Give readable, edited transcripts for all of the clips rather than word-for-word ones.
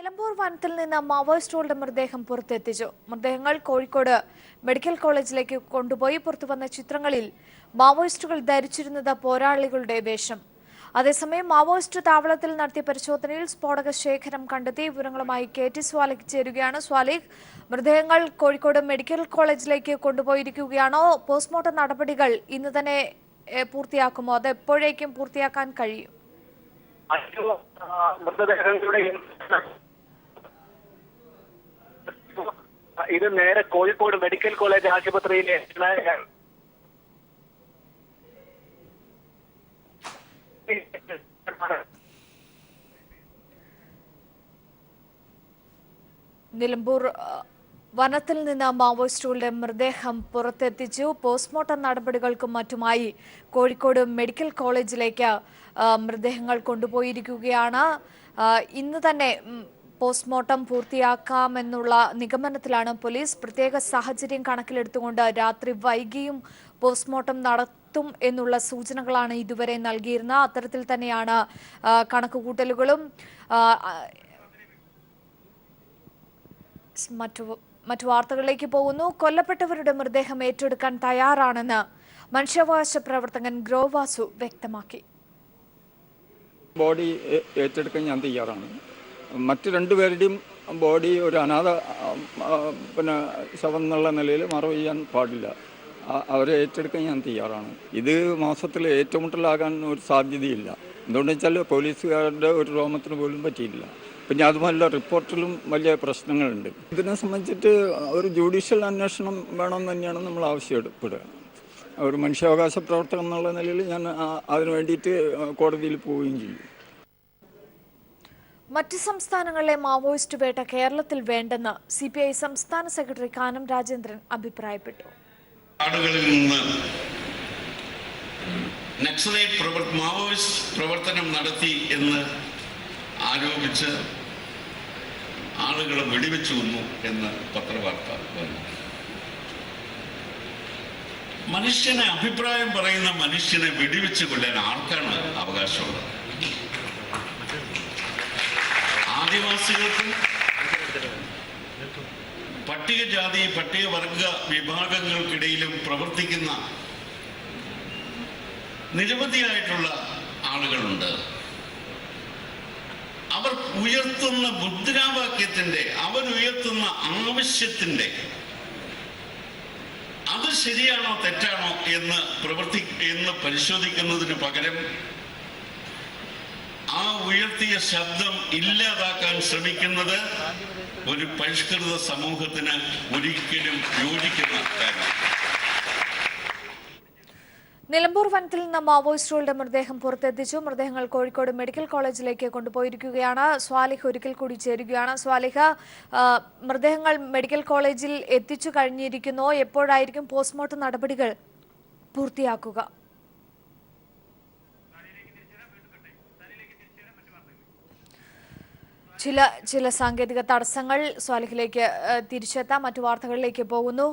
നിലമ്പൂർ വനത്തിൽ നിന്ന് മാവോയിസ്റ്റുകളുടെ മൃതദേഹം പുറത്തെത്തിച്ചു. മൃതദേഹങ്ങൾ കോഴിക്കോട് മെഡിക്കൽ കോളേജിലേക്ക് കൊണ്ടുപോയി. പുറത്തുവന്ന ചിത്രങ്ങളിൽ മാവോയിസ്റ്റുകൾ ധരിച്ചിരുന്നത് പോരാളികളുടെ വേഷം. അതേസമയം മാവോയിസ്റ്റ് താവളത്തിൽ നടത്തിയ പരിശോധനയിൽ സ്ഫോടക ശേഖരം കണ്ടെത്തി. വിവരങ്ങളുമായി KT സ്വാലിഹ് ചേരുകയാണ്. സ്വാലിഹ്, മൃതദേഹങ്ങൾ കോഴിക്കോട് മെഡിക്കൽ കോളേജിലേക്ക് കൊണ്ടുപോയിരിക്കുകയാണോ? പോസ്റ്റ്മോർട്ടം നടപടികൾ ഇന്ന് തന്നെ പൂർത്തിയാക്കുമോ? അത് എപ്പോഴേക്കും പൂർത്തിയാക്കാൻ കഴിയും? ഇത് നേരെ കോഴിക്കോട് മെഡിക്കൽ കോളേജ് ആശുപത്രിയിലെ നിലമ്പൂർ വനത്തിൽ നിന്ന് മാവോയിസ്റ്റുകളുടെ മൃതദേഹം പുറത്തെത്തിച്ചു. പോസ്റ്റ്മോർട്ടം നടപടികൾക്കും മറ്റുമായി കോഴിക്കോട് മെഡിക്കൽ കോളേജിലേക്ക് മൃതദേഹങ്ങൾ കൊണ്ടുപോയിരിക്കുകയാണ്. ഇന്ന് തന്നെ പോസ്റ്റ്മോർട്ടം പൂർത്തിയാക്കാമെന്നുള്ള നിഗമനത്തിലാണ് പോലീസ്. പ്രത്യേക സാഹചര്യം കണക്കിലെടുത്തുകൊണ്ട് രാത്രി വൈകിയും പോസ്റ്റ്മോർട്ടം നടത്തും എന്നുള്ള സൂചനകളാണ് ഇതുവരെ നൽകിയിരുന്നത്. അത്തരത്തിൽ തന്നെയാണ് കണക്കുകൂട്ടലുകളും. മറ്റു വാർത്തകളിലേക്ക് പോകുന്നു. കൊല്ലപ്പെട്ടവരുടെ മൃതദേഹം ഏറ്റെടുക്കാൻ തയ്യാറാണെന്ന് മനുഷ്യാവകാശ പ്രവർത്തകൻ ഗ്രോവാസു വ്യക്തമാക്കി. ബോഡി ഏറ്റെടുക്കാൻ ഞാൻ തയ്യാറാണ്. മറ്റ് രണ്ടുപേരുടെയും ബോഡി ഒരു അനാഥ ശവം എന്നുള്ള നിലയിൽ മറവ് ചെയ്യാൻ പാടില്ല. അവരെ ഏറ്റെടുക്കാൻ ഞാൻ തയ്യാറാണ്. ഇത് മാസത്തിൽ ഏറ്റുമുട്ടലാകാൻ ഒരു സാധ്യതയില്ല. എന്തുകൊണ്ടെന്ന് വെച്ചാൽ പോലീസുകാരുടെ ഒരു രോമത്തിന് പോലും പറ്റിയില്ല. പിന്നെ അതുമല്ല, റിപ്പോർട്ടിലും വലിയ പ്രശ്നങ്ങളുണ്ട്. ഇതിനെ സംബന്ധിച്ചിട്ട് ഒരു ജുഡീഷ്യൽ അന്വേഷണം വേണമെന്ന് തന്നെയാണ് നമ്മൾ ആവശ്യപ്പെടുക. ഒരു മനുഷ്യാവകാശ പ്രവർത്തകൻ എന്നുള്ള നിലയിൽ ഞാൻ അതിനു വേണ്ടിയിട്ട് കോടതിയിൽ പോവുകയും ചെയ്യും. മറ്റ് സംസ്ഥാനങ്ങളിലെ മാവോയിസ്റ്റ് വേട്ട കേരളത്തിൽ വേണ്ടെന്ന് CPI സംസ്ഥാന സെക്രട്ടറി കാനം രാജേന്ദ്രൻ അഭിപ്രായപ്പെട്ടു. ആളുകളിൽ നിന്ന് നക്സലൈറ്റ് മാവോയിസ്റ്റ് പ്രവർത്തനം നടത്തി എന്ന് ആരോപിച്ച് ആളുകളെ വെടിവെച്ചു കൊന്നു എന്ന് പത്രവാർത്ത വന്നു. മനുഷ്യനെ അഭിപ്രായം പറയുന്ന മനുഷ്യനെ വെടിവെച്ച് കൊല്ലാൻ ആർക്കാണ് അവകാശമുള്ളത്? ആദിവാസികൾക്കും പട്ടികജാതി പട്ടികവർഗ വിഭാഗങ്ങൾക്കിടയിലും പ്രവർത്തിക്കുന്ന നിരവധിയായിട്ടുള്ള ആളുകളുണ്ട്. അവർ ഉയർത്തുന്ന മുദ്രാവാക്യത്തിന്റെ, അവരുയർത്തുന്ന ആവശ്യത്തിന്റെ അത് ശരിയാണോ തെറ്റാണോ എന്ന് പരിശോധിക്കുന്നതിന് പകരം ആ ഉയർത്തിയ ശബ്ദം ഇല്ലാതാക്കാൻ ശ്രമിക്കുന്നത് ഒരു പരിഷ്കൃത സമൂഹത്തിന് ഒരിക്കലും യോജിക്കുന്ന കാര്യം. നിലമ്പൂർ വനത്തിൽ നിന്ന് മാവോയിസ്റ്റുകളുടെ മൃതദേഹം പുറത്തെത്തിച്ചു. മൃതദേഹങ്ങൾ കോഴിക്കോട് മെഡിക്കൽ കോളേജിലേക്ക് കൊണ്ടുപോയിരിക്കുകയാണ്. സ്വാലിഹ് ഒരിക്കൽ കൂടി ചേരുകയാണ്. സ്വാലിഹ്, മൃതദേഹങ്ങൾ മെഡിക്കൽ കോളേജിൽ എത്തിച്ചു കഴിഞ്ഞിരിക്കുന്നു. എപ്പോഴായിരിക്കും പോസ്റ്റ്മോർട്ടം നടപടികൾ പൂർത്തിയാക്കുക? ചില സാങ്കേതിക തടസ്സങ്ങൾ. സ്വാലിഹിലേക്ക് തിരിച്ചെത്താം. മറ്റു വാർത്തകളിലേക്ക് പോകുന്നു.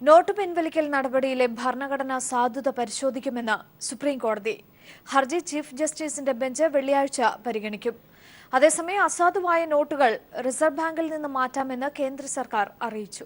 നോട്ട് പിൻവലിക്കൽ നടപടിയിലെ ഭരണഘടനാ സാധുത പരിശോധിക്കുമെന്ന് സുപ്രീം കോടതി. ഹർജി ചീഫ് ജസ്റ്റിസിന്റെ ബെഞ്ച് വെള്ളിയാഴ്ച പരിഗണിക്കും. അതേസമയം അസാധുവായ നോട്ടുകൾ റിസർവ് ബാങ്കിൽ നിന്ന് മാറ്റാമെന്ന് കേന്ദ്ര സർക്കാർ അറിയിച്ചു.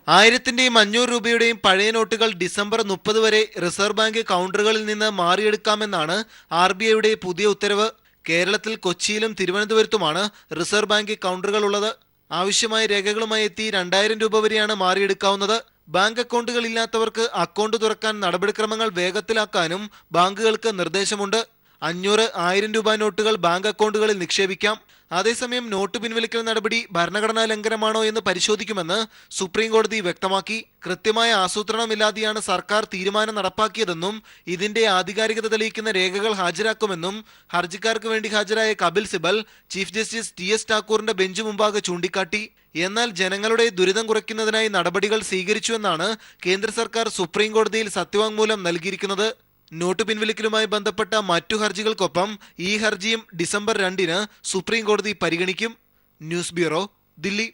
1000-ന്റെയും 500 രൂപയുടെയും പഴയ നോട്ടുകൾ ഡിസംബർ 30 വരെ റിസർവ് ബാങ്ക് കൗണ്ടറുകളിൽ നിന്ന് മാറിയെടുക്കാമെന്നാണ് RBIയുടെ പുതിയ ഉത്തരവ്. കേരളത്തിൽ കൊച്ചിയിലും തിരുവനന്തപുരത്തുമാണ് റിസർവ് ബാങ്ക് കൗണ്ടറുകൾ ഉള്ളത്. ആവശ്യമായ രേഖകളുമായി എത്തി 2000 രൂപ വരെയാണ് മാറിയെടുക്കാവുന്നത്. ബാങ്ക് അക്കൗണ്ടുകൾ ഇല്ലാത്തവർക്ക് അക്കൗണ്ട് തുറക്കാൻ നടപടിക്രമങ്ങൾ വേഗത്തിലാക്കാനും ബാങ്കുകൾക്ക് നിർദ്ദേശമുണ്ട്. 500-1000 രൂപ നോട്ടുകൾ ബാങ്ക് അക്കൗണ്ടുകളിൽ നിക്ഷേപിക്കാം. അതേസമയം നോട്ട് പിൻവലിക്കൽ നടപടി ഭരണഘടനാ ലംഘനമാണോ എന്ന് പരിശോധിക്കുമെന്ന് സുപ്രീം കോടതി വ്യക്തമാക്കി. കൃത്യമായ ആസൂത്രണമില്ലാതെയാണ് സർക്കാർ തീരുമാനം നടപ്പാക്കിയതെന്നും ഇതിന്റെ ആധികാരികത തെളിയിക്കുന്ന രേഖകൾ ഹാജരാക്കുമെന്നും ഹർജിക്കാർക്ക് വേണ്ടി ഹാജരായ Kapil Sibal chief justice TS ഠാക്കൂറിന്റെ ബെഞ്ച് മുമ്പാകെ ചൂണ്ടിക്കാട്ടി. എന്നാൽ ജനങ്ങളുടെ ദുരിതം കുറയ്ക്കുന്നതിനായി നടപടികൾ സ്വീകരിച്ചുവെന്നാണ് കേന്ദ്ര സർക്കാർ സുപ്രീം കോടതിയിൽ സത്യവാങ്മൂലം നൽകിയിരിക്കുന്നത്. നോട്ട് പിൻവലിക്കലുമായി ബന്ധപ്പെട്ട മറ്റു ഹർജികൾക്കൊപ്പം ഈ ഹർജിയും ഡിസംബർ 2-ന് സുപ്രീം കോടതി പരിഗണിക്കും. News bureau, Delhi.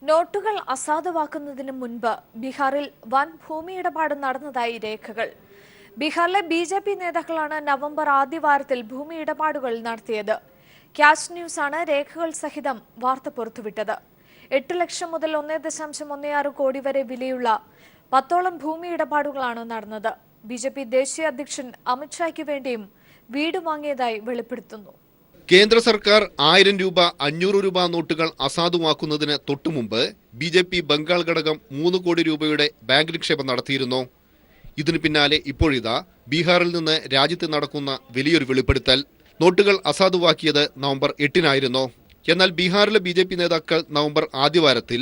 നോട്ടുകൾ അസാധുവാക്കുന്നതിന് മുൻപ് ബീഹാറിൽ വൻ ഭൂമി ഇടപാട് നടന്നതായി രേഖകൾ. ബീഹാറിലെ BJP നേതാക്കളാണ് നവംബർ ആദ്യവാരത്തിൽ ഭൂമി ഇടപാടുകൾ നടത്തിയത്. ക്യാഷ് ന്യൂസാണ് രേഖകൾ സഹിതം വാർത്ത പുറത്തുവിട്ടത്. 8 ലക്ഷം മുതൽ 1.16 കോടി വരെ വിലയുള്ള 10ഓളം ഭൂമി ഇടപാടുകളാണ് നടന്നത്. ബിജെപി ദേശീയ അധ്യക്ഷൻ അമിത്ഷായ്ക്ക് വേണ്ടിയും വീട് വാങ്ങിയതായി വെളിപ്പെടുത്തുന്നു. കേന്ദ്ര സർക്കാർ 1000 രൂപ 500 രൂപ നോട്ടുകൾ അസാധുവാക്കുന്നതിന് തൊട്ടുമുമ്പ് ബിജെപി ബംഗാൾ ഘടകം 3 കോടി രൂപയുടെ ബാങ്ക് നിക്ഷേപം നടത്തിയിരുന്നു. ഇതിനു പിന്നാലെ ഇപ്പോഴിതാ ബീഹാറിൽ നിന്ന് രാജ്യത്ത് നടക്കുന്ന വലിയൊരു വെളിപ്പെടുത്തൽ. നോട്ടുകൾ അസാധുവാക്കിയത് നവംബർ 8-നായിരുന്നു. എന്നാൽ ബീഹാറിലെ ബിജെപി നേതാക്കൾ നവംബർ ആദ്യവാരത്തിൽ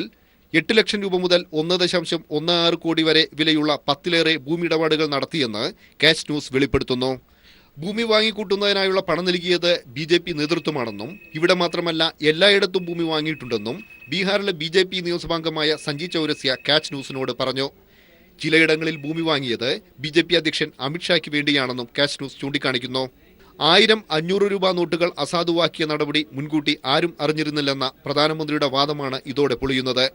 8 ലക്ഷം രൂപ മുതൽ 1.16 കോടി വരെ വിലയുള്ള 10ലേറെ ഭൂമി ഇടപാടുകൾ നടത്തിയെന്ന് ക്യാഷ് ന്യൂസ് വെളിപ്പെടുത്തുന്നു. ഭൂമി വാങ്ങിക്കൂട്ടുന്നതിനായുള്ള പണം നൽകിയത് ബിജെപി നേതൃത്വമാണെന്നും ഇവിടെ മാത്രമല്ല എല്ലായിടത്തും ഭൂമി വാങ്ങിയിട്ടുണ്ടെന്നും ബീഹാറിലെ ബിജെപി നിയമസഭാംഗമായ സഞ്ജയ് ചൗരസ്യ ക്യാച്ച് ന്യൂസിനോട് പറഞ്ഞു. ചിലയിടങ്ങളിൽ ഭൂമി വാങ്ങിയത് ബിജെപി അധ്യക്ഷൻ അമിത്ഷായ്ക്ക് വേണ്ടിയാണെന്നും ക്യാച്ച് ന്യൂസ് ചൂണ്ടിക്കാണിക്കുന്നു. 1000, 500 രൂപ നോട്ടുകൾ അസാധുവാക്കിയ നടപടി മുൻകൂട്ടി ആരും അറിഞ്ഞിരുന്നില്ലെന്ന പ്രധാനമന്ത്രിയുടെ വാദമാണ് ഇതോടെ പൊളിയുന്നത്.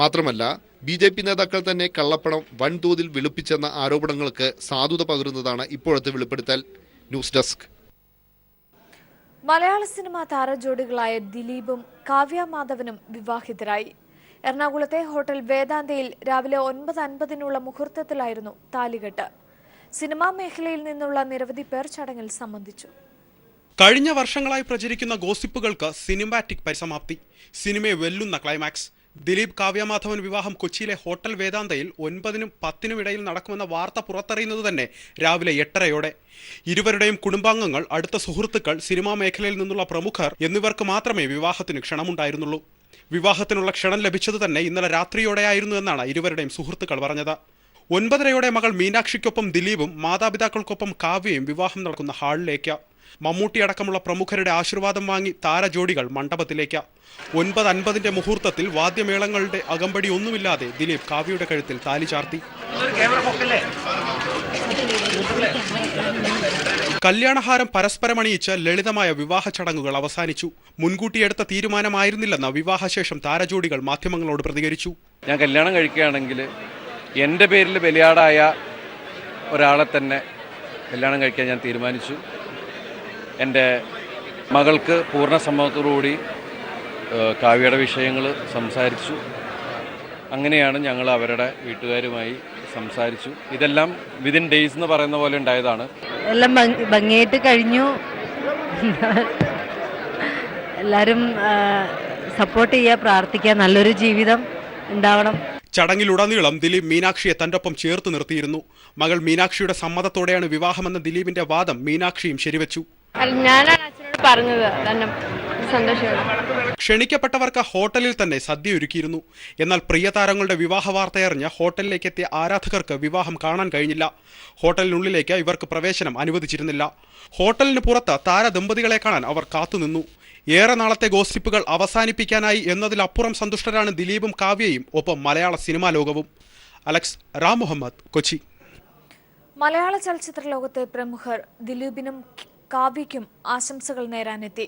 മാത്രമല്ല ബിജെപി നേതാക്കൾ തന്നെ കള്ളപ്പണം വൻതോതിൽ വെളുപ്പിച്ചെന്ന ആരോപണങ്ങൾക്ക് സാധുത പകരുന്നതാണ് ഇപ്പോഴത്തെ വെളിപ്പെടുത്തൽ. News desk. മലയാള സിനിമാ താരജോഡികളായ ദിലീപും കാവ്യ മാധവനും വിവാഹിതരായി. എറണാകുളത്തെ ഹോട്ടൽ വേദാന്തയിൽ രാവിലെ 9:50 മുഹൂർത്തത്തിലായിരുന്നു താലികെട്ട്. സിനിമാ മേഖലയിൽ നിന്നുള്ള നിരവധി പേർ ചടങ്ങിൽ സംബന്ധിച്ചു. കഴിഞ്ഞ വർഷങ്ങളായി പ്രചരിക്കുന്ന ഗോസിപ്പുകൾക്ക് സിനിമാറ്റിക് പരിസമാപ്തി. സിനിമയെ വെല്ലുന്ന ക്ലൈമാക്സ്. ദിലീപ് കാവ്യമാധവൻ വിവാഹം കൊച്ചിയിലെ ഹോട്ടൽ വേദാന്തയിൽ 9-നും 10-നും ഇടയിൽ നടക്കുമെന്ന വാർത്ത പുറത്തറിയുന്നത് തന്നെ രാവിലെ 8:30-യോടെ. ഇരുവരുടെയും കുടുംബാംഗങ്ങൾ, അടുത്ത സുഹൃത്തുക്കൾ, സിനിമാ മേഖലയിൽ നിന്നുള്ള പ്രമുഖർ എന്നിവർക്ക് മാത്രമേ വിവാഹത്തിന് ക്ഷണമുണ്ടായിരുന്നുള്ളൂ. വിവാഹത്തിനുള്ള ക്ഷണം ലഭിച്ചത് തന്നെ ഇന്നലെ രാത്രിയോടെയായിരുന്നു എന്നാണ് ഇരുവരുടെയും സുഹൃത്തുക്കൾ പറഞ്ഞത്. 9:30-യോടെ മകൾ മീനാക്ഷിക്കൊപ്പം ദിലീപും മാതാപിതാക്കൾക്കൊപ്പം കാവ്യയും വിവാഹം നടക്കുന്ന ഹാളിലേക്ക്. മമ്മൂട്ടി അടക്കമുള്ള പ്രമുഖരുടെ ആശീർവാദം വാങ്ങി താരജോഡികൾ മണ്ഡപത്തിലേക്ക്. 9:50 മുഹൂർത്തത്തിൽ വാദ്യമേളങ്ങളുടെ അകമ്പടി ഒന്നുമില്ലാതെ ദിലീപ് കാവ്യയുടെ കഴുത്തിൽ താലി ചാർത്തി. കല്യാണഹാരം പരസ്പരമണിയിച്ച് ലളിതമായ വിവാഹ ചടങ്ങുകൾ അവസാനിച്ചു. മുൻകൂട്ടിയെടുത്ത തീരുമാനമായിരുന്നില്ലെന്ന് വിവാഹശേഷം താരജോഡികൾ മാധ്യമങ്ങളോട് പ്രതികരിച്ചു. ഞാൻ കല്യാണം കഴിക്കുകയാണെങ്കിൽ എൻ്റെ പേരിൽ ബലിയാടായ ഒരാളെ തന്നെ കല്യാണം കഴിക്കാൻ ഞാൻ തീരുമാനിച്ചു. എൻ്റെ മകൾക്ക് പൂർണ്ണ സമ്മതത്തോടുകൂടി കാവ്യയുടെ വിഷയങ്ങൾ സംസാരിച്ചു. അങ്ങനെയാണ് ഞങ്ങൾ അവരുടെ വീട്ടുകാരുമായി സംസാരിച്ചു. ഇതെല്ലാം വിതിൻ ഡേയ്സ് എന്ന് പറയുന്ന പോലെ ഉണ്ടായതാണ്. എല്ലാം ഭംഗിയായിട്ട് കഴിഞ്ഞു. എല്ലാവരും സപ്പോർട്ട് ചെയ്യുക, പ്രാർത്ഥിക്കുക, നല്ലൊരു ജീവിതം ഉണ്ടാവണം. ചടങ്ങിലുടനീളം ദിലീപ് മീനാക്ഷിയെ തൻ്റൊപ്പം ചേർത്ത് നിർത്തിയിരുന്നു. മകൾ മീനാക്ഷിയുടെ സമ്മതത്തോടെയാണ് വിവാഹമെന്ന ദിലീപിന്റെ വാദം മീനാക്ഷിയും ശരിവെച്ചു. ഞാനാണ് അച്ഛനോട് പറഞ്ഞത്, സന്തോഷമാണ്. ക്ഷണിക്കപ്പെട്ടവർക്ക് ഹോട്ടലിൽ തന്നെ സദ്യ ഒരുക്കിയിരുന്നു. എന്നാൽ പ്രിയ താരങ്ങളുടെ വിവാഹ വാർത്തയറിഞ്ഞ് ഹോട്ടലിലേക്ക് എത്തിയ ആരാധകർക്ക് വിവാഹം കാണാൻ കഴിഞ്ഞില്ല. ഹോട്ടലിനുള്ളിലേക്ക് ഇവർക്ക് പ്രവേശനം അനുവദിച്ചിരുന്നില്ല. ഹോട്ടലിന് പുറത്ത് താരദമ്പതികളെ കാണാൻ അവർ കാത്തുനിന്നു. ഏറെ നാളത്തെ ഗോസിപ്പുകൾ അവസാനിപ്പിക്കാനായി എന്നതിലപ്പുറം സന്തുഷ്ടരാണ് ദിലീപും കാവ്യയും, ഒപ്പം മലയാള സിനിമാ ലോകവും. അലക്സ് റാം മുഹമ്മദ്, കൊച്ചി. മലയാള ചലച്ചിത്ര ലോകത്തെ പ്രമുഖർ ദിലീപിനും കാവ്യയ്ക്കും ആശംസകൾ നേരാനെത്തി.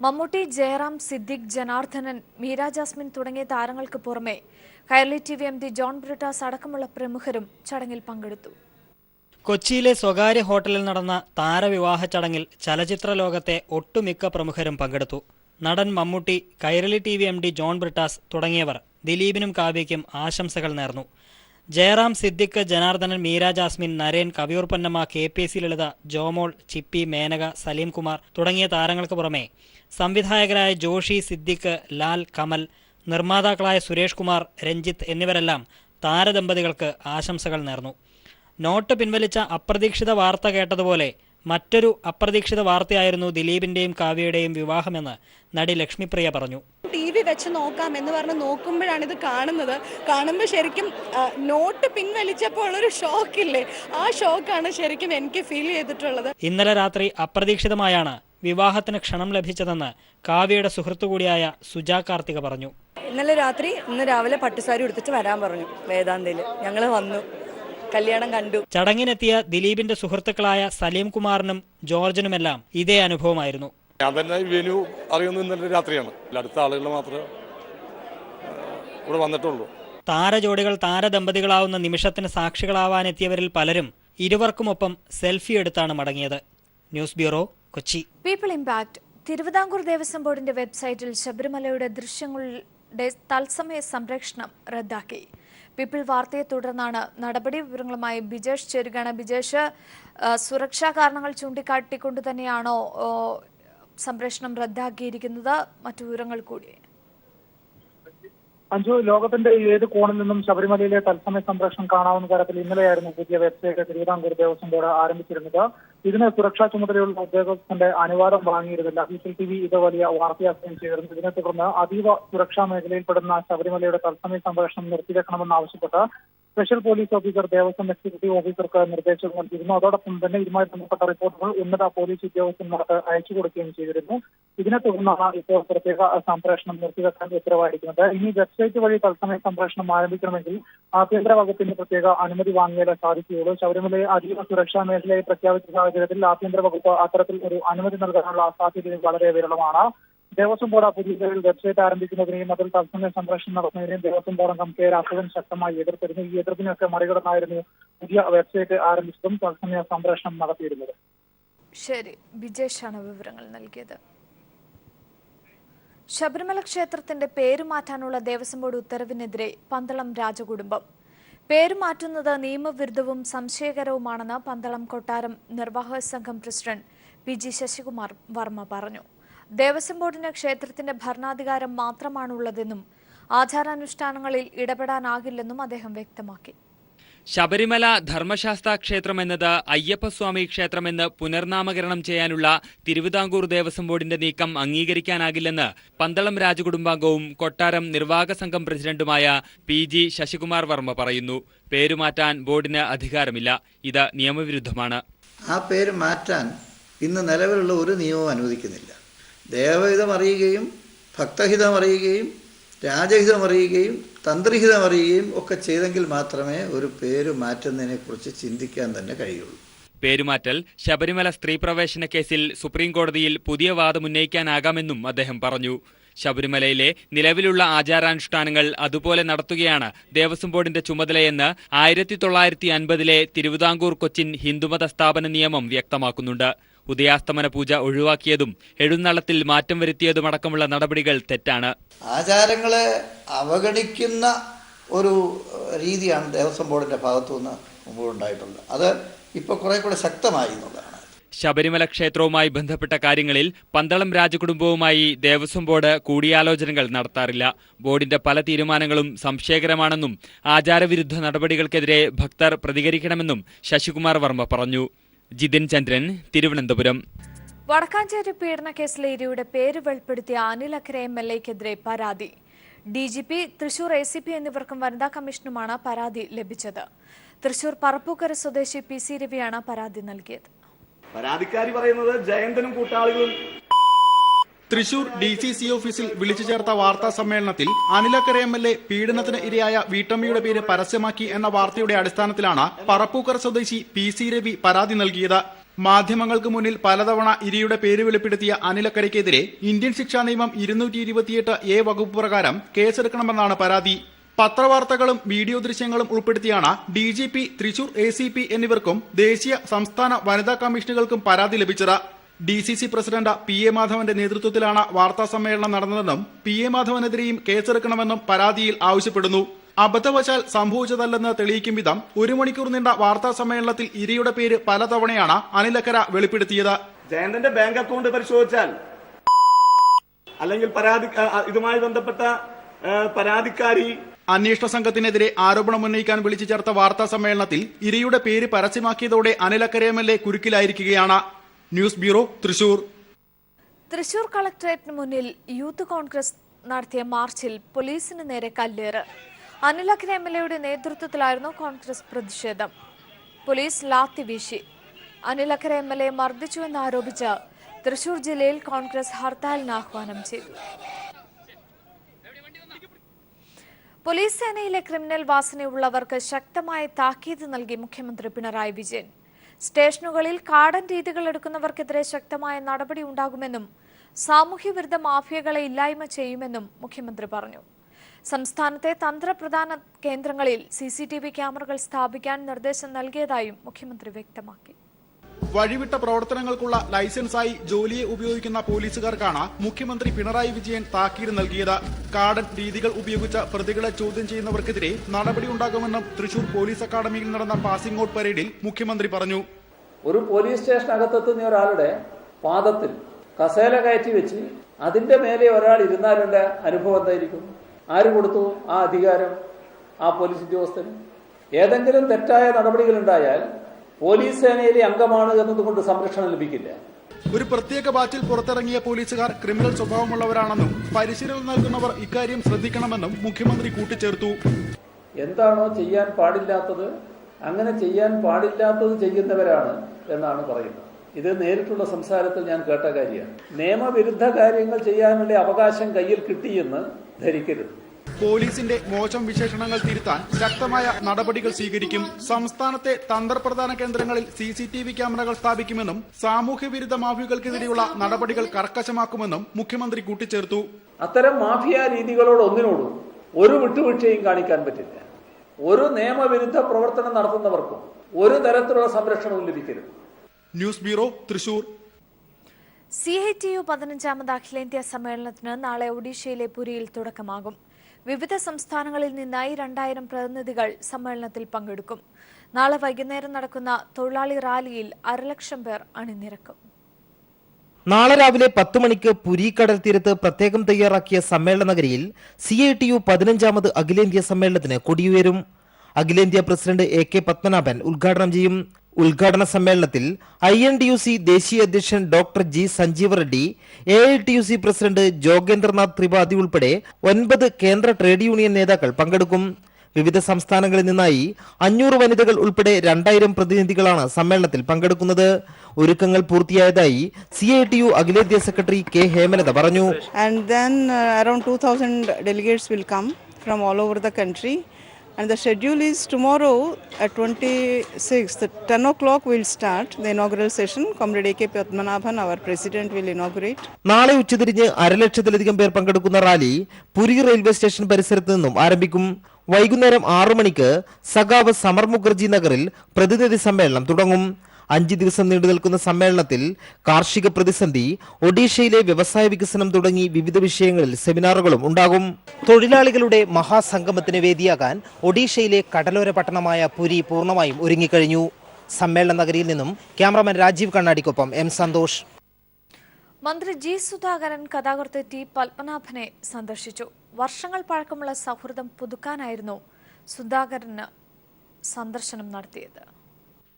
മമ്മൂട്ടി, ജയറാം, സിദ്ദിഖ്, ജനാർദ്ദനൻ, മീര ജാസ്മിൻ തുടങ്ങിയ താരങ്ങൾക്ക് പുറമെ കൈരളി TV MD ജോൺ ബ്രിട്ടാസ് അടക്കമുള്ള പ്രമുഖരും ചടങ്ങിൽ പങ്കെടുത്തു. കൊച്ചിയിലെ സ്വകാര്യ ഹോട്ടലിൽ നടന്ന താരവിവാഹ ചടങ്ങിൽ ചലച്ചിത്ര ലോകത്തെ ഒട്ടുമിക്ക പ്രമുഖരും പങ്കെടുത്തു. നടൻ മമ്മൂട്ടി, കൈരളി TV MD ജോൺ ബ്രിട്ടാസ് തുടങ്ങിയവർ ദിലീപിനും കാവ്യയ്ക്കും ആശംസകൾ നേർന്നു. ജയറാം, സിദ്ദിഖ്, ജനാർദ്ദനൻ, മീര ജാസ്മിൻ, നരേൻ, കവിയൂർ പൊന്നമ്മ, KPC ലളിത, ജോമോൾ, ചിപ്പി, മേനക, സലീം കുമാർ തുടങ്ങിയ താരങ്ങൾക്ക് പുറമെ സംവിധായകരായ ജോഷി, സിദ്ദിഖ്, ലാൽ, കമൽ, നിർമ്മാതാക്കളായ സുരേഷ് കുമാർ, രഞ്ജിത്ത് എന്നിവരെല്ലാം താരദമ്പതികൾക്ക് ആശംസകൾ നേർന്നു. നോട്ട് പിൻവലിച്ച അപ്രതീക്ഷിത വാർത്ത കേട്ടതുപോലെ മറ്റൊരു അപ്രതീക്ഷിത വാർത്തയായിരുന്നു ദിലീപിന്റെയും കാവ്യയുടെയും വിവാഹമെന്ന് നടി ലക്ഷ്മിപ്രിയ പറഞ്ഞു. TV വെച്ച് നോക്കാം എന്ന് പറഞ്ഞ് നോക്കുമ്പോഴാണ് ഇത് കാണുമ്പോൾ ശരിക്കും നോട്ട് പിൻവലിച്ചപ്പോൾ ഒരു ഷോക്കില്ലേ, ആ ഷോക്കാണ് ശരിക്കും എനിക്ക് ഫീൽ ചെയ്തിട്ടുള്ളത്. ഇന്നലെ രാത്രി അപ്രതീക്ഷിതമായാണ് വിവാഹത്തിന് ക്ഷണം ലഭിച്ചതെന്ന് കാവ്യയുടെ സുഹൃത്തു കൂടിയായ സുജ കാർത്തിക പറഞ്ഞു. ഇന്നലെ രാത്രി, ഇന്ന് രാവിലെ പട്ടുസാരി എടുത്തിട്ട് വരാൻ പറഞ്ഞു വേദാന്തയിൽ. ഞങ്ങൾ വന്നു, കല്യാണം കണ്ടു. ചടങ്ങിനെത്തിയ ദിലീപിന്റെ സുഹൃത്തുക്കളായ സലീം കുമാറിനും ജോർജിനുമെല്ലാം ഇതേ അനുഭവമായിരുന്നു. ഞാൻ തന്നെ വെന്യൂ അറിയുന്നത് ഇന്നലെ രാത്രിയാണ്. അടുത്ത ആളുകൾ മാത്രമേ ഇവിടെ വന്നിട്ടുള്ളൂ. താരജോഡികൾ താരദമ്പതികളാവുന്ന നിമിഷത്തിന് സാക്ഷികളാവാനെത്തിയവരിൽ പലരും ഇരുവർക്കുമൊപ്പം സെൽഫി എടുത്താണ് മടങ്ങിയത്. News bureau, Kochi. People impact Thiruvithamkoor Devaswom ബോർഡിന്റെ വെബ്സൈറ്റിൽ ശബരിമലയുടെ ദൃശ്യങ്ങളുടെ തത്സമയ സംരക്ഷണം റദ്ദാക്കി. പീപ്പിൾ വാർത്തയെ തുടർന്നാണ് നടപടി. വിവരങ്ങളുമായി ബിജേഷ് ചേരുകയാണ്. ബിജേഷ്, സുരക്ഷാ കാരണങ്ങൾ ചൂണ്ടിക്കാട്ടിക്കൊണ്ട് തന്നെയാണോ സംപ്രേഷണം റദ്ദാക്കിയിരിക്കുന്നത്? മറ്റു വിവരങ്ങൾ കൂടി. അഞ്ജു, ലോകത്തിന്റെ ഏത് കോണിൽ നിന്നും ശബരിമലയിലെ തത്സമയ സംപ്രേഷണം കാണാവുന്ന തരത്തിൽ ഇന്നലെയായിരുന്നു പുതിയ വെബ്സൈറ്റ് തിരുവിതാംകൂർ ദേവസ്വം ബോർഡ് ആരംഭിച്ചിരുന്നത്. ഇതിന് സുരക്ഷാ ചുമതലയുള്ള ഉദ്യോഗസ്ഥന്റെ അനുവാദം വാങ്ങിയിരുന്നില്ല. വിഷ്വൽ TV ഇത് വലിയ വാർത്തയാക്കുകയും ചെയ്തിരുന്നു. ഇതിനെ തുടർന്ന് അതീവ സുരക്ഷാ മേഖലയിൽപ്പെടുന്ന ശബരിമലയുടെ തത്സമയ സംപ്രേഷണം നിർത്തിവെക്കണമെന്നാവശ്യപ്പെട്ട് special police officer Devaswom executive ഓഫീസർക്ക് നിർദ്ദേശം നൽകിയിരുന്നു. അതോടൊപ്പം തന്നെ ഇതുമായി ബന്ധപ്പെട്ട റിപ്പോർട്ടുകൾ ഉന്നത പോലീസ് ഉദ്യോഗസ്ഥന്മാർക്ക് അയച്ചു കൊടുക്കുകയും ചെയ്തിരുന്നു. ഇതിനെ തുടർന്നാണ് ഇപ്പോൾ പ്രത്യേക സംപ്രേഷണം നിർത്തിവെക്കാൻ ഉത്തരവായിരിക്കുന്നത്. ഇനി വെബ്സൈറ്റ് വഴി തത്സമയ സംപ്രേഷണം ആരംഭിക്കണമെങ്കിൽ ആഭ്യന്തര വകുപ്പിന്റെ പ്രത്യേക അനുമതി വാങ്ങിയാലേ സാധിക്കുകയുള്ളൂ. ശബരിമലയെ അതീവ സുരക്ഷാ മേഖലയെ പ്രഖ്യാപിച്ച സാഹചര്യത്തിൽ ആഭ്യന്തര വകുപ്പ് അത്തരത്തിൽ ഒരു അനുമതി നൽകാനുള്ള സാധ്യത വളരെ വിരളമാണ്. ദേവസ്വം ബോർഡ് പുതിയ വെബ്സൈറ്റ് ആരംഭിക്കുന്നതിനെയും അതിൽ തത്സമയ സംപ്രേഷണം നടത്തുന്നതിനെയും ദേവസ്വം ബോർഡ് അംഗം കെ രാഘവൻ ശക്തമായി എതിർത്തിരുന്നു. ഈ എതിർപ്പിനൊക്കെ മറികടന്നായിരുന്നു പുതിയ വെബ്സൈറ്റ് ആരംഭിച്ചതും തത്സമയ സംപ്രേഷണം നടത്തിയിരുന്നത്. ശരി, ബിജേഷാണ് വിവരങ്ങൾ നൽകിയത്. ശബരിമല ക്ഷേത്രത്തിന്റെ പേര് മാറ്റാനുള്ള ദേവസ്വം ബോർഡ് ഉത്തരവിനെതിരെ പന്തളം രാജകുടുംബം. പേര് മാറ്റുന്നത് നിയമവിരുദ്ധവും സംശയകരവുമാണെന്ന് പന്തളം കൊട്ടാരം നിർവാഹക സംഘം പ്രസിഡന്റ് PG ശശികുമാർ വർമ്മ പറഞ്ഞു. ദേവസ്വം ബോർഡിന് ക്ഷേത്രത്തിന്റെ ഭരണാധികാരം മാത്രമാണുള്ളതെന്നും ആചാരാനുഷ്ഠാനങ്ങളിൽ ഇടപെടാനാകില്ലെന്നും അദ്ദേഹം വ്യക്തമാക്കി. ശബരിമല ധർമ്മശാസ്ത്ര ക്ഷേത്രമെന്നത് അയ്യപ്പസ്വാമി ക്ഷേത്രമെന്ന് പുനർനാമകരണം ചെയ്യാനുള്ള തിരുവിതാംകൂർ ദേവസ്വം ബോർഡിന്റെ നീക്കം അംഗീകരിക്കാനാകില്ലെന്ന് പന്തളം രാജകുടുംബാംഗവും കൊട്ടാരം നിർവാഹക സംഘം പ്രസിഡന്റുമായ PG ശശികുമാർ വർമ്മ പറയുന്നു. പേരുമാറ്റാൻ ബോർഡിന് അധികാരമില്ല. ഇത് നിയമവിരുദ്ധമാണ്. ആ പേര് മാറ്റാൻ ഇന്ന് നിലവിലുള്ള ഒരു നിയമവും അനുവദിക്കുന്നില്ല. ദേവഹിതം അറിയുകയും ഭക്തഹിതം അറിയുകയും രാജഹിതം അറിയുകയും തന്ത്രിഹിതം അറിയുകയും ഒക്കെ ചെയ്തെങ്കിൽ മാത്രമേ ഒരു പേര് മാറ്റുന്നതിനെക്കുറിച്ച് ചിന്തിക്കാൻ തന്നെ കഴിയുള്ളൂ. പേരുമാറ്റൽ ശബരിമല സ്ത്രീ പ്രവേശന കേസിൽ സുപ്രീം കോടതിയിൽ പുതിയ വാദം ഉന്നയിക്കാനാകാമെന്നും അദ്ദേഹം പറഞ്ഞു. ശബരിമലയിലെ നിലവിലുള്ള ആചാരാനുഷ്ഠാനങ്ങൾ അതുപോലെ നടത്തുകയാണ് ദേവസ്വം ബോർഡിന്റെ ചുമതലയെന്ന് 1950 തിരുവിതാംകൂർ കൊച്ചിൻ ഹിന്ദുമത സ്ഥാപന നിയമം വ്യക്തമാക്കുന്നുണ്ട്. ഉദയാസ്തമന പൂജ ഒഴിവാക്കിയതും എഴുന്നള്ളത്തിൽ മാറ്റം വരുത്തിയതുമടക്കമുള്ള നടപടികൾ തെറ്റാണ്. ആചാരങ്ങളെ അവഗണിക്കുന്ന ഒരു രീതിയാണ് ദേവസ്വം ബോർഡിന്റെ ഭാഗത്തുനിന്ന് മുമ്പുണ്ടായിട്ടുള്ളത്. അത് ഇപ്പോൾ കുറെ കൂടെ ശക്തമായി എന്നുള്ളതാണ്. ശബരിമല ക്ഷേത്രവുമായി ബന്ധപ്പെട്ട കാര്യങ്ങളിൽ പന്തളം രാജകുടുംബവുമായി ദേവസ്വം ബോർഡ് കൂടിയാലോചനകൾ നടത്താറില്ല. ബോർഡിന്റെ പല തീരുമാനങ്ങളും സംശയകരമാണെന്നും ആചാരവിരുദ്ധ നടപടികൾക്കെതിരെ ഭക്തർ പ്രതികരിക്കണമെന്നും ശശികുമാർ വർമ്മ പറഞ്ഞു. ജിതിൻ ചന്ദ്രൻ, തിരുവനന്തപുരം. വടക്കാഞ്ചേരി പീഡന കേസിലെ ഇരയുടെ പേര് വെളിപ്പെടുത്തിയ അനിൽ അക്കരെ MLA-ക്കെതിരെ പരാതി. DGP, തൃശൂർ ACP എന്നിവർക്കും വനിതാ കമ്മീഷനുമാണ് പരാതി ലഭിച്ചത്. തൃശൂർ പറപ്പൂക്കര സ്വദേശി PC രവിയാണ് പരാതി നൽകിയത്. പരാതിക്കാരി പറയുന്നത് ജയന്തനും കൂട്ടാളികളും. തൃശൂർ DCC ഓഫീസിൽ വിളിച്ചു ചേർത്ത വാർത്താ സമ്മേളനത്തിൽ അനിലക്കര MLA പീഡനത്തിന് ഇരയായ വീട്ടമ്മയുടെ പേര് പരസ്യമാക്കി എന്ന വാർത്തയുടെ അടിസ്ഥാനത്തിലാണ് പറപ്പൂക്കര സ്വദേശി PC രവി പരാതി നൽകിയത്. മാധ്യമങ്ങൾക്ക് മുന്നിൽ പലതവണ ഇരയുടെ പേര് വെളിപ്പെടുത്തിയ അനിലക്കരയ്ക്കെതിരെ ഇന്ത്യൻ ശിക്ഷാ നിയമം 228A വകുപ്പ് പ്രകാരം കേസെടുക്കണമെന്നാണ് പരാതി. പത്രവാർത്തകളും വീഡിയോ ദൃശ്യങ്ങളും ഉൾപ്പെടുത്തിയാണ് DGP, തൃശൂർ ACP എന്നിവർക്കും ദേശീയ സംസ്ഥാന വനിതാ കമ്മീഷനുകൾക്കും പരാതി ലഭിച്ചത്. DCC പ്രസിഡന്റ് PA മാധവന്റെ നേതൃത്വത്തിലാണ് വാർത്താ സമ്മേളനം നടന്നതെന്നും PA മാധവനെതിരെയും കേസെടുക്കണമെന്നും പരാതിയിൽ ആവശ്യപ്പെടുന്നു. അബദ്ധവശാൽ സംഭവിച്ചതല്ലെന്ന് തെളിയിക്കും വിധം 1 മണിക്കൂർ നീണ്ട വാർത്താ സമ്മേളനത്തിൽ ഇരയുടെ പേര് പലതവണയാണ് അനിലക്കര വെളിപ്പെടുത്തിയത്. ജയന്തന്റെ ബാങ്ക് അക്കൗണ്ട് പരിശോധിച്ചാൽ അല്ലെങ്കിൽ ഇതുമായി ബന്ധപ്പെട്ട പരാതിക്കാരി അന്വേഷണ സംഘത്തിനെതിരെ ആരോപണം ഉന്നയിക്കാൻ വിളിച്ചു ചേർത്ത വാർത്താ സമ്മേളനത്തിൽ ഇരയുടെ പേര് പരസ്യമാക്കിയതോടെ അനിലക്കര MLA കുരുക്കിലായിരിക്കുകയാണ്. News bureau, Thrissur. തൃശൂർ കളക്ടറേറ്റിന് മുന്നിൽ യൂത്ത് കോൺഗ്രസ് നടത്തിയ മാർച്ചിൽ പോലീസിന് നേരെ കല്ലേറ്. അനിൽ അക്കരെ MLA-യുടെ നേതൃത്വത്തിലായിരുന്നു കോൺഗ്രസ് പ്രതിഷേധം. പോലീസ് ലാത്തി വീശി. അനിൽ അക്കരെ MLA മർദ്ദിച്ചുവെന്നാരോപിച്ച് തൃശൂർ ജില്ലയിൽ കോൺഗ്രസ് ഹർത്താലിന് ആഹ്വാനം ചെയ്തു. പോലീസ് സേനയിലെ ക്രിമിനൽ വാസനയുള്ളവർക്ക് ശക്തമായ താക്കീത് നൽകി മുഖ്യമന്ത്രി പിണറായി വിജയൻ. സ്റ്റേഷനുകളിൽ കാടൻ രീതികൾ എടുക്കുന്നവർക്കെതിരെ ശക്തമായ നടപടി ഉണ്ടാകുമെന്നും സാമൂഹ്യവിരുദ്ധ മാഫിയകളെ ഇല്ലായ്മ ചെയ്യുമെന്നും മുഖ്യമന്ത്രി പറഞ്ഞു. സംസ്ഥാനത്തെ തന്ത്രപ്രധാന കേന്ദ്രങ്ങളിൽ CCTV ക്യാമറകൾ സ്ഥാപിക്കാൻ നിർദ്ദേശം നൽകിയതായും മുഖ്യമന്ത്രി വ്യക്തമാക്കി. വഴിവിട്ട പ്രവർത്തനങ്ങൾക്കുള്ള ലൈസൻസായി ജോലിയെ ഉപയോഗിക്കുന്ന പോലീസുകാർക്കാണ് മുഖ്യമന്ത്രി പിണറായി വിജയൻ താക്കീത് നൽകിയത്. കാടൻ രീതികൾ ഉപയോഗിച്ച് പ്രതികളെ ചോദ്യം ചെയ്യുന്നവർക്കെതിരെ നടപടിയുണ്ടാകുമെന്നും തൃശൂർ പോലീസ് അക്കാദമിയിൽ നടന്ന പാസിംഗ് ഔട്ട് പരേഡിൽ മുഖ്യമന്ത്രി പറഞ്ഞു. ഒരു പോലീസ് സ്റ്റേഷനകത്തെത്തുന്ന ഒരാളുടെ പാദത്തിൽ കസേല കയറ്റി വെച്ച് അതിന്റെ മേലെ ഒരാൾ ഇരുന്നാലുള്ള അനുഭവം എന്തായിരിക്കും? ആര് കൊടുത്തു ആ അധികാരം? ആ പോലീസ് ഉദ്യോഗസ്ഥന്. ഏതെങ്കിലും തെറ്റായ നടപടികൾ ഉണ്ടായാൽ പോലീസ് സേനയിലെ അംഗമാണ് എന്നതുകൊണ്ട് സംരക്ഷണം ലഭിക്കില്ല. ഒരു പ്രത്യേക ബാച്ചിൽ പുറത്തിറങ്ങിയ പോലീസുകാർ ക്രിമിനൽ സ്വഭാവമുള്ളവരാണെന്നും പരിശീലനം നൽകുന്നവർ ഇക്കാര്യം ശ്രദ്ധിക്കണമെന്നും മുഖ്യമന്ത്രി കൂട്ടിച്ചേർത്തു. എന്താണോ ചെയ്യാൻ പാടില്ലാത്തത് അങ്ങനെ ചെയ്യാൻ പാടില്ലാത്തത് ചെയ്യുന്നവരാണ് എന്നാണ് പറയുന്നത്. ഇത് നേരിട്ടുള്ള സംസാരത്തിൽ ഞാൻ കേട്ട കാര്യമാണ്. നിയമവിരുദ്ധ കാര്യങ്ങൾ ചെയ്യാനുള്ള അവകാശം കയ്യിൽ കിട്ടിയെന്ന് ധരിക്കരുത്. പോലീസിന്റെ മോശം വിശേഷണങ്ങൾ തിരുത്താൻ ശക്തമായ നടപടികൾ സ്വീകരിക്കും. സംസ്ഥാനത്തെ തന്ത്രപ്രധാന കേന്ദ്രങ്ങളിൽ CCTV ക്യാമറകൾ സ്ഥാപിക്കുമെന്നും സാമൂഹ്യ വിരുദ്ധ മാഫിയകൾക്കെതിരെയുള്ള നടപടികൾ കർക്കശമാക്കുമെന്നും മുഖ്യമന്ത്രി കൂട്ടിച്ചേർത്തു. അത്തരം മാഫിയ രീതികളോടൊന്നിനോടും ഒരു വിട്ടുവീഴ്ചയും കാണിക്കാൻ പറ്റില്ല. ഒരു നിയമവിരുദ്ധ പ്രവർത്തനം നടത്തുന്നവർക്കും ഒരു തരത്തിലുള്ള സംരക്ഷണവും ലഭിക്കരുത്. News bureau, Thrissur. CITU 15ാമത് അഖിലേന്ത്യാ സമ്മേളനത്തിന് നാളെ ഒഡീഷയിലെ പുരിയിൽ തുടക്കമാകും. വിവിധ സംസ്ഥാനങ്ങളിൽ നിന്നായി 2000 പ്രതിനിധികൾ സമ്മേളനത്തിൽ പങ്കെടുക്കും. നാളെ വൈകുന്നേരം നടക്കുന്ന തൊഴിലാളി റാലിയിൽ 1,00,000 പേർ അണിനിരക്കും. നാളെ രാവിലെ 10 മണിക്ക് പുരി കടൽ തീരത്ത് പ്രത്യേകം തയ്യാറാക്കിയ സമ്മേളന നഗരിയിൽ CITU 15ാമത് അഖിലേന്ത്യാ സമ്മേളനത്തിന് കൊടിയുയരും. അഖിലേന്ത്യാ പ്രസിഡന്റ് AK പത്മനാഭൻ ഉദ്ഘാടനം ചെയ്യും. ഉദ്ഘാടന സമ്മേളനത്തിൽ INTUC ദേശീയ അധ്യക്ഷൻ doctor G Sanjeeva Reddy, AITUC president Jogendranath Tripathi ഉൾപ്പെടെ 9 കേന്ദ്ര ട്രേഡ് യൂണിയൻ നേതാക്കൾ പങ്കെടുക്കും. വിവിധ സംസ്ഥാനങ്ങളിൽ നിന്നായി 500 വനിതകൾ ഉൾപ്പെടെ 2000 പ്രതിനിധികളാണ് സമ്മേളനത്തിൽ പങ്കെടുക്കുന്നത്. ഒരുക്കങ്ങൾ പൂർത്തിയായതായി CITU അഖിലേന്ത്യാ സെക്രട്ടറി K ഹേമലത പറഞ്ഞു. And then around 2000 delegates will come from all over the country. And the schedule is tomorrow at 26th, 10 o'clock we'll start the inaugural session. Comrade AK Padmanabhan, our president, will inaugurate. നാളെ ഉച്ചതിരിഞ്ഞ് 1,00,000-ലധികം പേർ പങ്കെടുക്കുന്ന rally Puri railway station പരിസരത്ത് നിന്നും ആരംഭിക്കും. വൈകുന്നേരം 6 മണിക്ക് സഖാവ് സമർ മുഖർജി നഗറിൽ പ്രതിനിധി സമ്മേളനം തുടങ്ങും. 5 ദിവസം നീണ്ടു നിൽക്കുന്ന സമ്മേളനത്തിൽ കാർഷിക പ്രതിസന്ധി, ഒഡീഷയിലെ വ്യവസായ വികസനം തുടങ്ങി വിവിധ വിഷയങ്ങളിൽ സെമിനാറുകളും ഉണ്ടാകും. തൊഴിലാളികളുടെ മഹാസംഗമത്തിന് വേദിയാകാൻ ഒഡീഷയിലെ കടലോര പട്ടണമായ പുരി പൂർണ്ണമായും ഒരുങ്ങിക്കഴിഞ്ഞു. സമ്മേളന നഗരിയിൽ നിന്നും ക്യാമറമാൻ രാജീവ് കണ്ണാടിക്കൊപ്പം M സന്തോഷ്. മന്ത്രി G സുധാകരൻ കഥാകൃത്ത് T പത്മനാഭനെ സന്ദർശിച്ചു. വർഷങ്ങൾ പഴക്കമുള്ള സൗഹൃദം പുതുക്കാനായിരുന്നു സുധാകരന് സന്ദർശനം നടത്തിയത്.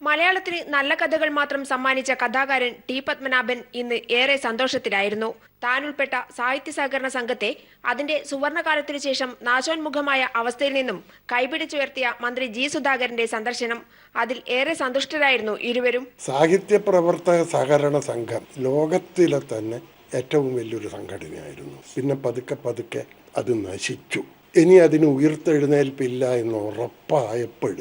മലയാളത്തിന് നല്ല കഥകൾ മാത്രം സമ്മാനിച്ച കഥാകാരൻ T പത്മനാഭൻ ഇന്ന് ഏറെ സന്തോഷത്തിലായിരുന്നു. താനുൾപ്പെട്ട സാഹിത്യ സഹകരണ സംഘത്തെ അതിന്റെ സുവർണകാലത്തിനു ശേഷം നാശോന്മുഖമായ അവസ്ഥയിൽ നിന്നും കൈപിടിച്ചുയർത്തിയ മന്ത്രി G സുധാകരന്റെ സന്ദർശനം, അതിൽ ഏറെ സന്തുഷ്ടരായിരുന്നു ഇരുവരും. സാഹിത്യ പ്രവർത്തക സഹകരണ സംഘം ലോകത്തിലെ തന്നെ ഏറ്റവും വലിയൊരു സംഘടനയായിരുന്നു. പിന്നെ പതുക്കെ അത് നശിച്ചു. ഇനി അതിന് ഉയർത്തെഴുന്നേൽപ്പില്ല എന്ന് ഉറപ്പായപ്പോൾ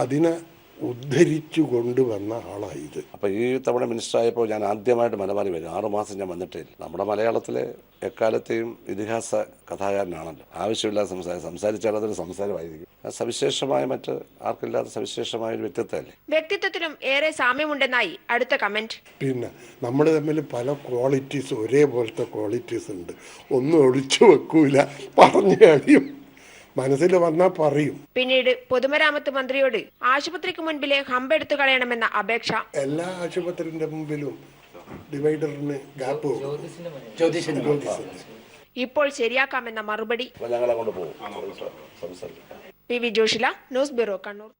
അതിനെ ഉദ്ധരിച്ചു കൊണ്ടുവന്ന ആളായത്. അപ്പോൾ ഈ തവണ മിനിസ്റ്റർ ആയപ്പോൾ ഞാൻ ആദ്യമായിട്ട് മലബാറി വരും. 6 മാസം ഞാൻ വന്നിട്ടില്ല. നമ്മുടെ മലയാളത്തിലെ എക്കാലത്തെയും ഇതിഹാസ കഥാകാരനാണല്ലോ. ആവശ്യമില്ലാതെ സംസാരിച്ചാൽ അതൊരു സംസാരമായിരിക്കും. സവിശേഷമായ മറ്റ് ആർക്കില്ലാത്ത സവിശേഷമായ ഒരു വ്യക്തിത്വമല്ലേ. വ്യക്തിത്വത്തിലും ഏറെ സാമ്യമുണ്ടെന്നായി അടുത്ത കമന്റ്. പിന്നെ നമ്മൾ തമ്മിൽ പല ക്വാളിറ്റീസ്, ഒരേപോലത്തെ ക്വാളിറ്റീസ് ഉണ്ട്. ഒന്നും ഒളിച്ചു വെക്കൂല, പറഞ്ഞു കഴിയും, മനസ്സിൽ വന്നാൽ പറയും. പിന്നീട് പൊതുമരാമത്ത് മന്ത്രിയോട് ആശുപത്രിക്ക് മുൻപിലെ ഹമ്പ് എടുത്തു കളയണമെന്ന അപേക്ഷ. എല്ലാ ആശുപത്രിന്റെ മുമ്പിലും ഡിവൈഡറിന് ഗ്യാപ്പ് ഇപ്പോൾ ശരിയാക്കാമെന്ന മറുപടി. ഞങ്ങളെ കൊണ്ട് പോകും. PV Joshila, news bureau, Kannur.